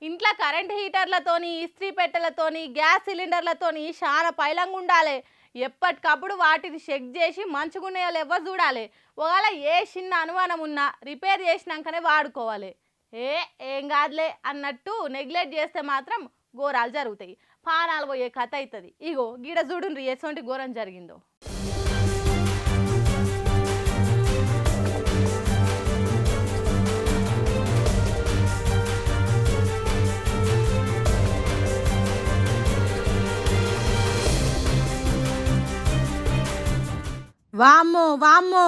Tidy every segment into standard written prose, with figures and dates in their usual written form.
ఇంట్లో కరెంట్ హీటర్లతోని ఇస్త్రీ పెట్టెలతోని గ్యాస్ సిలిండర్లతోని చాలా పైలంగా ఉండాలి. ఎప్పటికప్పుడు వాటిని చెక్ చేసి మంచిగున్నాయో లేవో చూడాలి. ఒకవేళ ఏ చిన్న అనుమానం ఉన్నా రిపేర్ చేసినాకనే వాడుకోవాలి. ఏం కాదులే అన్నట్టు నెగ్లెక్ట్ చేస్తే మాత్రం ఘోరాలు జరుగుతాయి, పానాలు పోయే కథ అవుతుంది. ఇగో గీడ చూడుండ్రి ఎటువంటి ఘోరం జరిగిందో. వామ్మో వామ్మో,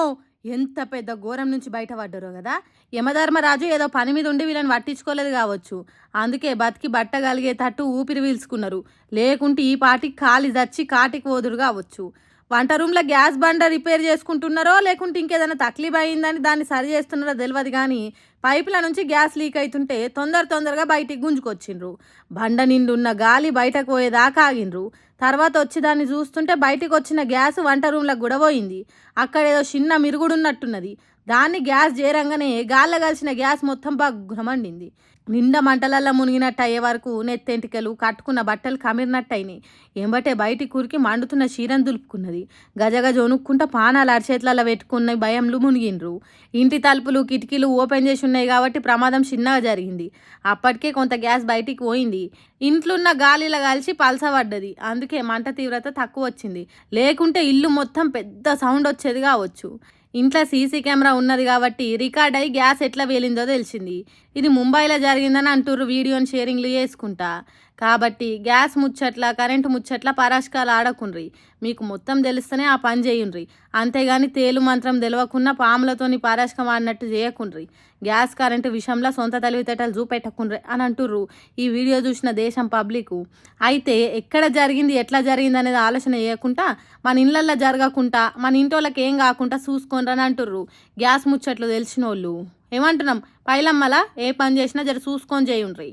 ఎంత పెద్ద ఘోరం నుంచి బయటపడ్డారో కదా. యమధర్మరాజు ఏదో పని మీద ఉండి వీళ్ళని పట్టించుకోలేదు కావచ్చు, అందుకే బతికి బట్టగలిగేటట్టు ఊపిరి పీల్చుకున్నారు. లేకుంటే ఈ పాటికి కాలి దచ్చి కాటికి పోదురు కావచ్చు. వంట రూమ్లో గ్యాస్ బండ రిపేర్ చేసుకుంటున్నారో లేకుంటే ఇంకేదైనా తక్లీఫ్ అయిందని దాన్ని సరి చేస్తున్నారో తెలియదు, కానీ పైపుల నుంచి గ్యాస్ లీక్ అవుతుంటే తొందరగా బయటికి గుంజుకొచ్చిండ్రు. బండ నిండున్న గాలి బయటకు పోయేదాకా ఆగిండ్రు. తర్వాత వచ్చి దాన్ని చూస్తుంటే బయటికి వచ్చిన గ్యాస్ వంట రూమ్లకు కూడా పోయింది. అక్కడ ఏదో చిన్న మిరుగుడున్నట్టున్నది. దాన్ని గ్యాస్ చేరంగానే గాల్లో కలిసిన గ్యాస్ మొత్తం బాగా మండింది. నిండా మంటలల్లో మునిగినట్టు అయ్యే వరకు నెత్తెంటికలు కట్టుకున్న బట్టలు కమిరినట్టు అయినాయి. ఎంబటే బయటికి కురికి మండుతున్న చీరను దులుపుకున్నది. గజగజ వణుక్కుంటా పానాలు అరచేతులలో పెట్టుకున్న భయంలు మునిగిండ్రు. ఇంటి తలుపులు కిటికీలు ఓపెన్ చేసి ఉన్నాయి కాబట్టి ప్రమాదం చిన్నగా జరిగింది. అప్పటికే కొంత గ్యాస్ బయటికి పోయింది. ఇంట్లున్న గాలిలో కలిసి పలసబడ్డది, అందుకే మంట తీవ్రత తక్కువ వచ్చింది. లేకుంటే ఇల్లు మొత్తం పెద్ద సౌండ్ వచ్చేది కావచ్చు. ఇంట్లో సీసీ కెమెరా ఉన్నది కాబట్టి రికార్డ్ అయ్యి గ్యాస్ ఎట్లా వేలిందో తెలిసింది. ఇది ముంబైలో జరిగిందని అంటుర్రు వీడియోని షేరింగ్లు చేసుకుంటా. కాబట్టి గ్యాస్ ముచ్చట్ల కరెంటు ముచ్చట్ల పరాష్కాలు ఆడకుండ్రి. మీకు మొత్తం తెలిస్తేనే ఆ పని చేయుండ్రి, అంతేగాని తేలు మంత్రం తెలియకుండా పాములతోని పరాష్కం ఆడినట్టు చేయకుండ్రి. గ్యాస్ కరెంటు విషయంలో సొంత తెలివితేటలు చూపెట్టకుండ్రి అని అంటుర్రు ఈ వీడియో చూసిన దేశం పబ్లిక్. అయితే ఎక్కడ జరిగింది ఎట్లా జరిగింది అనేది ఆలోచన చేయకుండా మన ఇళ్ళల్లో జరగకుండా మన ఇంటోళ్ళకి ఏం కాకుండా చూసుకోండి అని అంటుర్రు గ్యాస్ ముచ్చట్లు తెలిసిన వాళ్ళు. ఏమంటున్నాం, పైలమ్మలా ఏ పని చేసినా జర చూసుకొని చేయుండ్రి.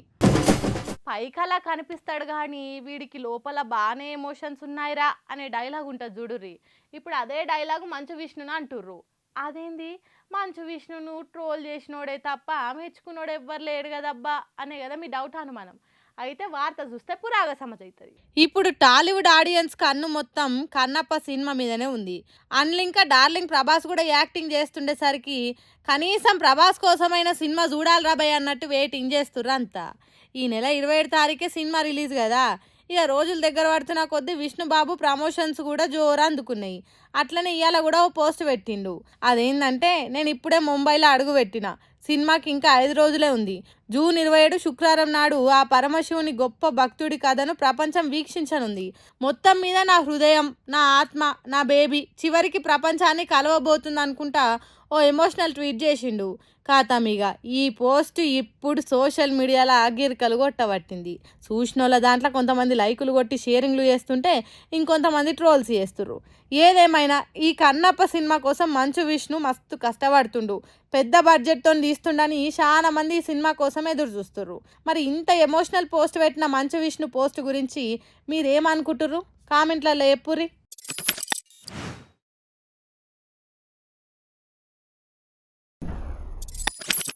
పైకలా కనిపిస్తాడు కానీ వీడికి లోపల బాగానే ఎమోషన్స్ ఉన్నాయిరా అనే డైలాగ్ ఉంటుంది చూడుర్రి. ఇప్పుడు అదే డైలాగు మంచు విష్ణును అంటుర్రు. అదేంది, మంచు విష్ణును ట్రోల్ చేసినోడే తప్ప మెచ్చుకున్నోడు ఎవ్వరు లేడు కదబ్బా అనే కదా మీ డౌట్ అనుమానం. అయితే వార్త చూస్తే పురాగా సమజవుతుంది. ఇప్పుడు టాలీవుడ్ ఆడియన్స్ కన్ను మొత్తం కన్నప్ప సినిమా మీదనే ఉంది. అందులో ఇంకా డార్లింగ్ ప్రభాస్ కూడా యాక్టింగ్ చేస్తుండేసరికి కనీసం ప్రభాస్ కోసమైన సినిమా చూడాలి రాబాయ్ అన్నట్టు వెయిటింగ్ చేస్తుర్రు అంతా. ఈ నెల 27 తారీఖే సినిమా రిలీజ్ కదా. ఇక రోజులు దగ్గర పడుతున్న కొద్దీ విష్ణుబాబు ప్రమోషన్స్ కూడా జోరు అందుకున్నాయి. అట్లనే ఇవాళ కూడా ఓ పోస్ట్ పెట్టిండు. అదేంటంటే, నేను ఇప్పుడే ముంబైలో అడుగు పెట్టిన, సినిమాకి ఇంకా 5 రోజులే ఉంది. జూన్ 27 శుక్రవారం నాడు ఆ పరమశివుని గొప్ప భక్తుడి కథను ప్రపంచం వీక్షించనుంది. మొత్తం మీద నా హృదయం, నా ఆత్మ, నా బేబీ చివరికి ప్రపంచాన్ని కలవబోతుంది అనుకుంటా ఓ ఎమోషనల్ ట్వీట్ చేసిండు. ఖాతామీగా ఈ పోస్ట్ ఇప్పుడు సోషల్ మీడియాలో ఆగిరికలు కొట్టబట్టింది. చూసినోళ్ళ దాంట్లో కొంతమంది లైకులు కొట్టి షేరింగ్లు చేస్తుంటే ఇంకొంతమంది ట్రోల్స్ చేస్తుర్రు. ఏదేమైనా ఈ కన్నప్ప సినిమా కోసం మంచు విష్ణు మస్తు కష్టపడుతుండు. పెద్ద బడ్జెట్తో తీస్తుండని చాలా మంది ఈ సినిమా కోసం ఎదురు చూస్తుర్రు. మరి ఇంత ఎమోషనల్ పోస్ట్ పెట్టిన మంచు విష్ణు పోస్ట్ గురించి మీరేమనుకుంటుర్రు? కామెంట్లలో చెప్పుర్రి.